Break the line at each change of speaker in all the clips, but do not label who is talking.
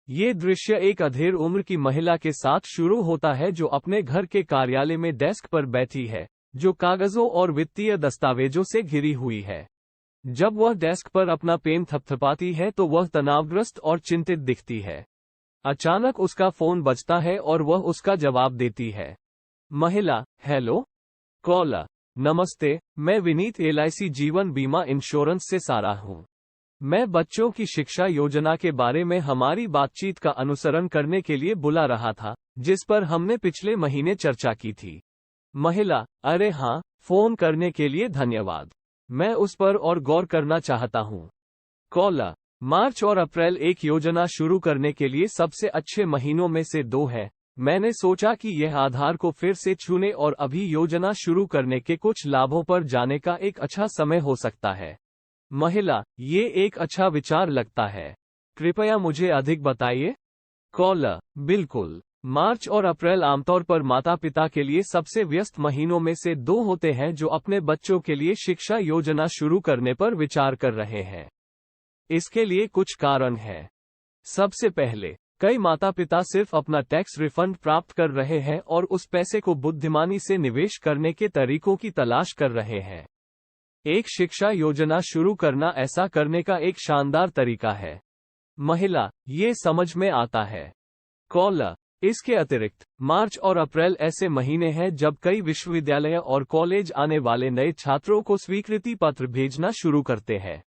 ये दृश्य एक अधेड़ उम्र की महिला के साथ शुरू होता है जो अपने घर के कार्यालय में डेस्क पर बैठी है, जो कागजों और वित्तीय दस्तावेजों से घिरी हुई है। जब वह डेस्क पर अपना पेन थपथपाती है तो वह तनावग्रस्त और चिंतित दिखती है। अचानक उसका फोन बजता है और वह उसका जवाब देती है। महिला: हेलो। कॉलर: नमस्ते, मैं विनीत LIC जीवन बीमा इंश्योरेंस से सारा हूँ। मैं बच्चों की शिक्षा योजना के बारे में हमारी बातचीत का अनुसरण करने के लिए बुला रहा था, जिस पर हमने पिछले महीने चर्चा की थी। महिला: अरे हाँ, फोन करने के लिए धन्यवाद। मैं उस पर और गौर करना चाहता हूँ। कॉलर: मार्च और अप्रैल एक योजना शुरू करने के लिए सबसे अच्छे महीनों में से 2 है। मैंने सोचा कि यह आधार को फिर से छूने और अभी योजना शुरू करने के कुछ लाभों पर जाने का एक अच्छा समय हो सकता है। महिला: ये एक अच्छा विचार लगता है। कृपया मुझे अधिक बताइए। कॉलर: बिल्कुल। मार्च और अप्रैल आमतौर पर माता पिता के लिए सबसे व्यस्त महीनों में से 2 होते हैं जो अपने बच्चों के लिए शिक्षा योजना शुरू करने पर विचार कर रहे हैं। इसके लिए कुछ कारण हैं। सबसे पहले, कई माता पिता सिर्फ अपना टैक्स रिफंड प्राप्त कर रहे हैं और उस पैसे को बुद्धिमानी से निवेश करने के तरीकों की तलाश कर रहे हैं। एक शिक्षा योजना शुरू करना ऐसा करने का एक शानदार तरीका है। महिला: ये समझ में आता है। कॉलर: इसके अतिरिक्त, मार्च और अप्रैल ऐसे महीने हैं जब कई विश्वविद्यालय और कॉलेज आने वाले नए छात्रों को स्वीकृति पत्र भेजना शुरू करते हैं।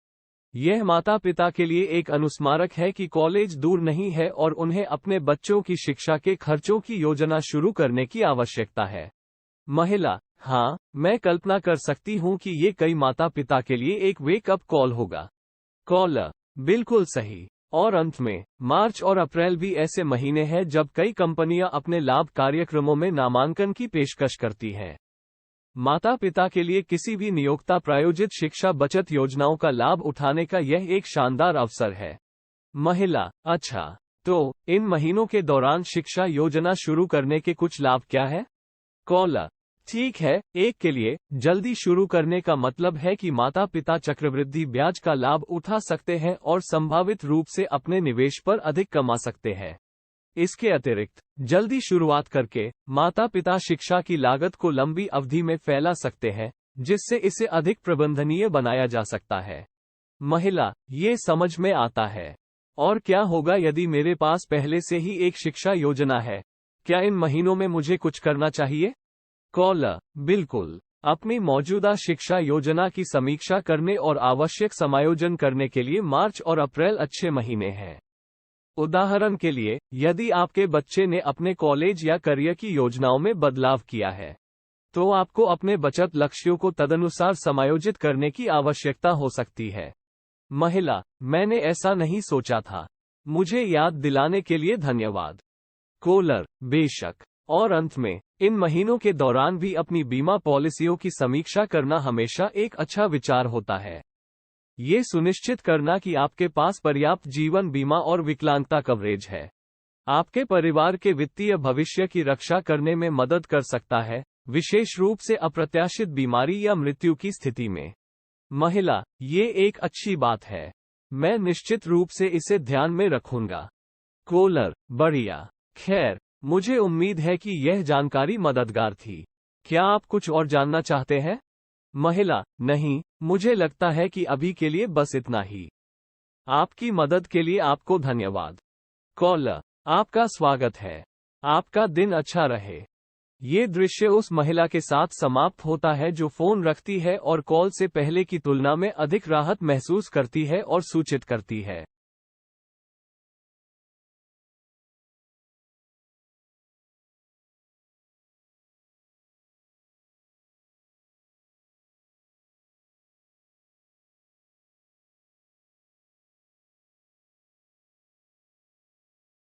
यह माता पिता के लिए एक अनुस्मारक है कि कॉलेज दूर नहीं है और उन्हें अपने बच्चों की शिक्षा के खर्चों की योजना शुरू करने की आवश्यकता है। महिला: हाँ, मैं कल्पना कर सकती हूँ कि ये कई माता पिता के लिए एक वेकअप कॉल होगा। कॉलर: बिल्कुल सही। और अंत में, मार्च और अप्रैल भी ऐसे महीने हैं जब कई कंपनियां अपने लाभ कार्यक्रमों में नामांकन की पेशकश करती हैं। माता पिता के लिए किसी भी नियोक्ता प्रायोजित शिक्षा बचत योजनाओं का लाभ उठाने का यह एक शानदार अवसर है। महिला: अच्छा, तो इन महीनों के दौरान शिक्षा योजना शुरू करने के कुछ लाभ क्या है? कॉलर: ठीक है, एक के लिए जल्दी शुरू करने का मतलब है कि माता पिता चक्रवृद्धि ब्याज का लाभ उठा सकते हैं और संभावित रूप से अपने निवेश पर अधिक कमा सकते हैं। इसके अतिरिक्त, जल्दी शुरुआत करके माता पिता शिक्षा की लागत को लंबी अवधि में फैला सकते हैं, जिससे इसे अधिक प्रबंधनीय बनाया जा सकता है। महिला: ये समझ में आता है। और क्या होगा यदि मेरे पास पहले से ही एक शिक्षा योजना है? क्या इन महीनों में मुझे कुछ करना चाहिए? कॉलर: बिल्कुल। अपनी मौजूदा शिक्षा योजना की समीक्षा करने और आवश्यक समायोजन करने के लिए मार्च और अप्रैल अच्छे महीने हैं। उदाहरण के लिए, यदि आपके बच्चे ने अपने कॉलेज या करियर की योजनाओं में बदलाव किया है, तो आपको अपने बचत लक्ष्यों को तदनुसार समायोजित करने की आवश्यकता हो सकती है। महिला: मैंने ऐसा नहीं सोचा था। मुझे याद दिलाने के लिए धन्यवाद। कॉलर: बेशक। और अंत में, इन महीनों के दौरान भी अपनी बीमा पॉलिसियों की समीक्षा करना हमेशा एक अच्छा विचार होता है। ये सुनिश्चित करना कि आपके पास पर्याप्त जीवन बीमा और विकलांगता कवरेज है, आपके परिवार के वित्तीय भविष्य की रक्षा करने में मदद कर सकता है, विशेष रूप से अप्रत्याशित बीमारी या मृत्यु की स्थिति में। महिला: ये एक अच्छी बात है। मैं निश्चित रूप से इसे ध्यान में रखूंगा। कॉलर: बढ़िया। खैर, मुझे उम्मीद है कि यह जानकारी मददगार थी। क्या आप कुछ और जानना चाहते हैं? महिला: नहीं, मुझे लगता है कि अभी के लिए बस इतना ही। आपकी मदद के लिए आपको धन्यवाद। कॉलर: आपका स्वागत है। आपका दिन अच्छा रहे। ये दृश्य उस महिला के साथ समाप्त होता है जो फोन रखती है और कॉल से पहले की तुलना में अधिक राहत महसूस करती है और सूचित करती है।